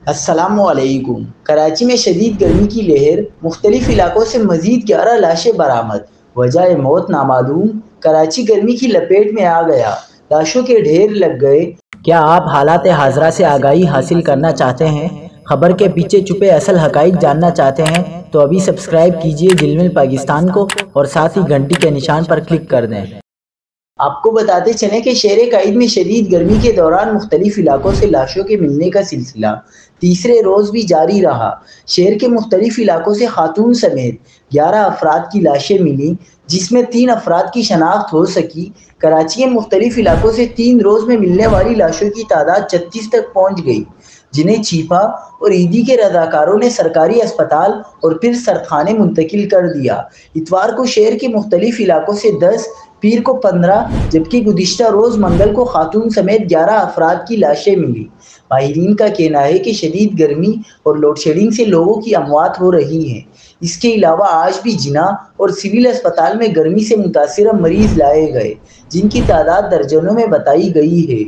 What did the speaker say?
السلام علیکم۔ کراچی میں شدید گرمی کی لہر، مختلف علاقوں سے مزید 11 لاشیں برآمد، وجہ موت نامعلوم۔ کراچی گرمی کی لپیٹ میں آ گیا، لاشوں کے ڈھیر لگ گئے۔ کیا آپ حالات حاضرہ سے آگاہی حاصل کرنا چاہتے ہیں؟ خبر کے پیچھے چھپے اصل حقائق جاننا چاہتے ہیں تو ابھی سبسکرائب کیجئے جلمل پاکستان کو اور ساتھ ہی گھنٹی کے نشان پر کلک کر دیں۔ آپ کو بتاتے چلیں کہ شہر قائد میں شدید گرمی کے دوران مختلف علاقوں سے لاشوں کے ملنے کا سلسلہ تیسرے روز بھی جاری رہا۔ شہر کے مختلف علاقوں سے خاتون سمیت 11 افراد کی لاشیں ملیں، جس میں 3 افراد کی شناخت ہو سکی۔ کراچی کے مختلف علاقوں سے 3 روز میں ملنے والی لاشوں کی تعداد 36 تک پہنچ گئی، جنہیں چیپا اور ایدی کے رضاکاروں نے سرکاری اسپتال اور پھر سردخانے منتقل کر دیا۔ اتوار کو شہر کے مختلف علاقوں سے 10، پیر کو 15، جبکہ گزشتہ روز منگل کو خاتون سمیت 11 افراد کی لاشیں ملیں۔ ماہرین کا کہنا ہے کہ شدید گرمی اور لوڈ شیڈنگ سے لوگوں کی اموات ہو رہی ہیں۔ اس کے علاوہ آج بھی جناح اور سول اسپتال میں گرمی سے متاثرہ مریض لائے گئے، جن کی تعداد درجنوں میں بتائی گئی ہے۔